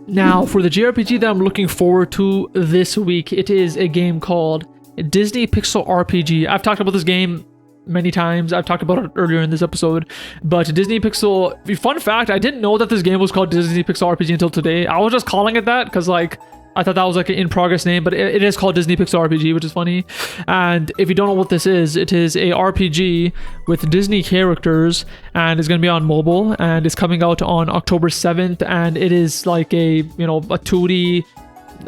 Now, for the JRPG that I'm looking forward to this week, it is a game called Disney Pixel RPG. I've talked about this game many times. I've talked about it earlier in this episode, but Disney Pixel, fun fact, I didn't know that this game was called Disney Pixel RPG until today. I was just calling it that because like I thought that was like an in-progress name, but it is called Disney Pixel RPG, which is funny. And if you don't know what this is, it is a RPG with Disney characters, and it's going to be on mobile, and it's coming out on October 7th, and it is like a 2D,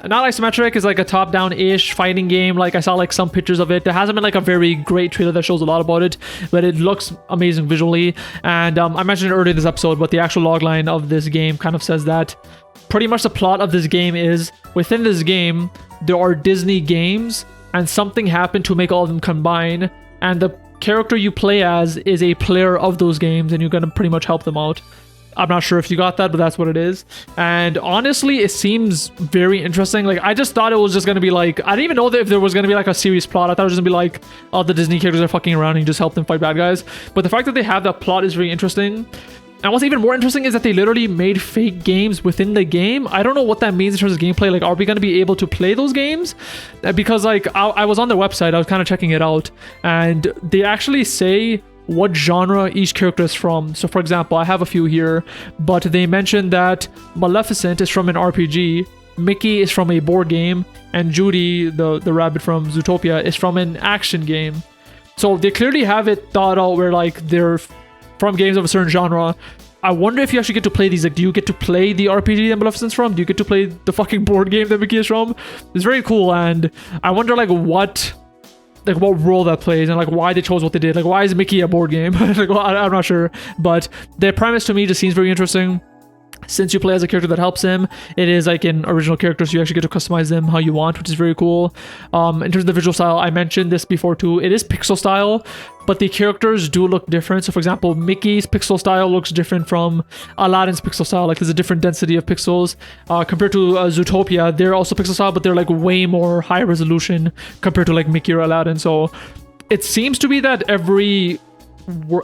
not isometric, it's like a top-down-ish fighting game. Like I saw like some pictures of it. There hasn't been like a very great trailer that shows a lot about it, but it looks amazing visually. And I mentioned it earlier in this episode, but the actual logline of this game kind of says that pretty much the plot of this game is, within this game, there are Disney games, and something happened to make all of them combine, and the character you play as is a player of those games, and you're gonna pretty much help them out. I'm not sure if you got that, but that's what it is. And honestly, it seems very interesting. Like, I just thought it was just gonna be like, I didn't even know that if there was gonna be like a serious plot. I thought it was gonna be like, oh, the Disney characters are fucking around and you just help them fight bad guys. But the fact that they have that plot is very interesting. And what's even more interesting is that they literally made fake games within the game. I don't know what that means in terms of gameplay. Like, are we going to be able to play those games? Because, like, I was on their website. I was kind of checking it out. And they actually say what genre each character is from. So, for example, I have a few here. But they mentioned that Maleficent is from an RPG. Mickey is from a board game. And Judy, the rabbit from Zootopia, is from an action game. So they clearly have it thought out where, like, they're from games of a certain genre. I wonder if you actually get to play these. Like, do you get to play the RPG that Maleficent's from? Do you get to play the fucking board game that Mickey is from? It's very cool, and I wonder like what role that plays, and like why they chose what they did. Like, why is Mickey a board game? Like, well, I'm not sure, but the premise to me just seems very interesting. Since you play as a character that helps him, it is like an original character, so you actually get to customize them how you want, which is very cool. In terms of the visual style, I mentioned this before too. It is pixel style, but the characters do look different. So for example, Mickey's pixel style looks different from Aladdin's pixel style. Like, there's a different density of pixels compared to Zootopia. They're also pixel style, but they're like way more high resolution compared to like Mickey or Aladdin. So it seems to be that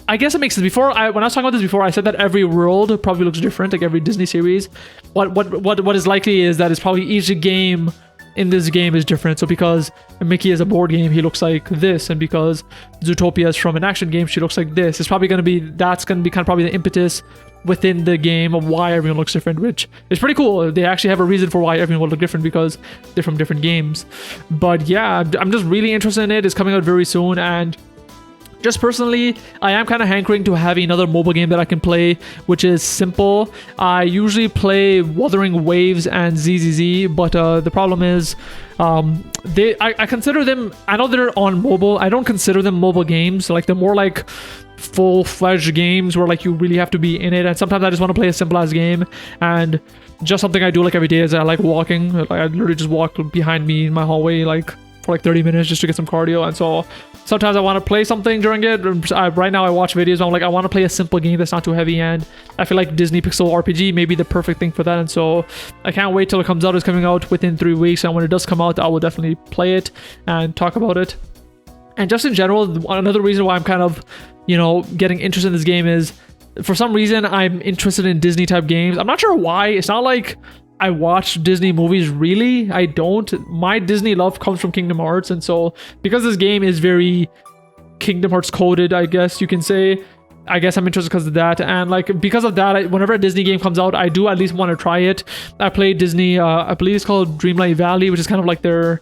I guess it makes sense. When I was talking about this before, I said that every world probably looks different, like every Disney series. What is likely is that it's probably each game in this game is different. So because Mickey is a board game, he looks like this, and because Zootopia is from an action game, she looks like this. It's probably going to be kind of probably the impetus within the game of why everyone looks different, which is pretty cool. They actually have a reason for why everyone will look different, because they're from different games. But yeah, I'm just really interested in it. It's coming out very soon, and just personally, I am kind of hankering to have another mobile game that I can play, which is simple. I usually play Wuthering Waves and ZZZ, but the problem is I consider them, I know they're on mobile, I don't consider them mobile games. Like, they're more like full-fledged games where like you really have to be in it, and sometimes I just want to play a simple ass game. And just something I do like every day is I like walking. Like, I literally just walk behind me in my hallway like for like 30 minutes just to get some cardio. And so sometimes I want to play something during it. Right now I watch videos, I'm like, I want to play a simple game that's not too heavy, and I feel like Disney Pixel RPG may be the perfect thing for that. And so I can't wait till it comes out. It's coming out within 3 weeks, and when it does come out, I will definitely play it and talk about it. And just in general, another reason why I'm kind of, getting interested in this game is, for some reason, I'm interested in Disney type games. I'm not sure why. It's not like I watch Disney movies, really. I don't. My Disney love comes from Kingdom Hearts, and so because this game is very Kingdom Hearts coded, I guess you can say, I guess I'm interested because of that. And like, because of that, whenever a Disney game comes out, I do at least want to try it. I played Disney, I believe it's called Dreamlight Valley, which is kind of like their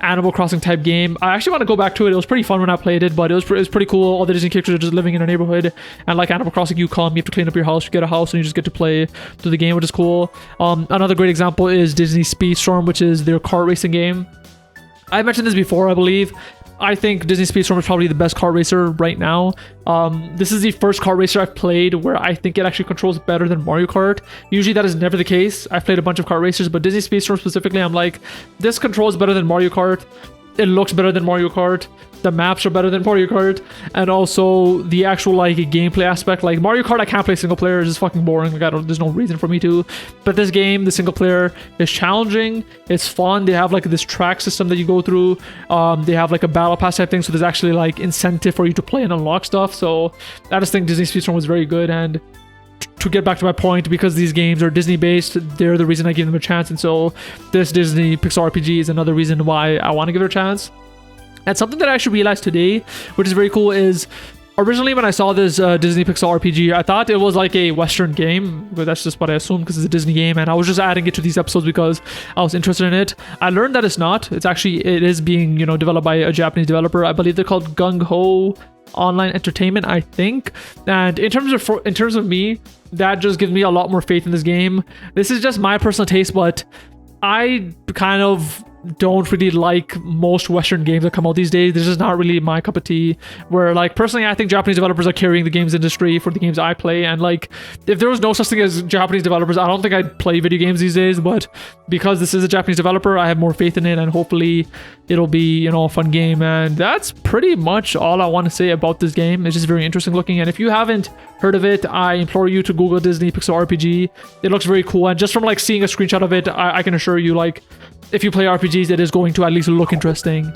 Animal Crossing type game. I actually want to go back to it. It was pretty fun when I played it, but it was pretty cool. All the Disney characters are just living in a neighborhood, and like Animal Crossing, you come, you have to clean up your house, you get a house, and you just get to play through the game, which is cool. Another great example is Disney Speedstorm, which is their kart racing game. I mentioned this before, I believe. I think Disney Speedstorm is probably the best kart racer right now. This is the first kart racer I've played where I think it actually controls better than Mario Kart. Usually that is never the case. I've played a bunch of kart racers, but Disney Speedstorm specifically, I'm like, this controls better than Mario Kart. It looks better than Mario Kart. The maps are better than Mario Kart, and also the actual like gameplay aspect. Like Mario Kart, I can't play single player; it's just fucking boring. Like, there's no reason for me to. But this game, the single player, is challenging. It's fun. They have like this track system that you go through. They have like a battle pass type thing, so there's actually like incentive for you to play and unlock stuff. So I just think Disney Speedstorm was very good, and to get back to my point, because these games are Disney based, they're the reason I gave them a chance. And so this Disney Pixar RPG is another reason why I want to give it a chance. And something that I actually realized today, which is very cool, is originally when I saw this Disney Pixar RPG, I thought it was like a Western game, but that's just what I assumed because it's a Disney game, and I was just adding it to these episodes because I was interested in it. I learned that it's not. It is being, developed by a Japanese developer. I believe they're called Gung Ho Online Entertainment, I think. And in terms of me, that just gives me a lot more faith in this game. This is just my personal taste, but I kind of don't really like most Western games that come out these days. This is not really my cup of tea, where like personally I think Japanese developers are carrying the games industry for the games I play, and like if there was no such thing as Japanese developers, I don't think I'd play video games these days. But because this is a Japanese developer, I have more faith in it, and hopefully it'll be a fun game. And that's pretty much all I want to say about this game. It's just very interesting looking, and if you haven't heard of it, I implore you to Google Disney Pixar RPG. It looks very cool, and just from like seeing a screenshot of it, I can assure you, like, if you play RPGs, it is going to at least look interesting.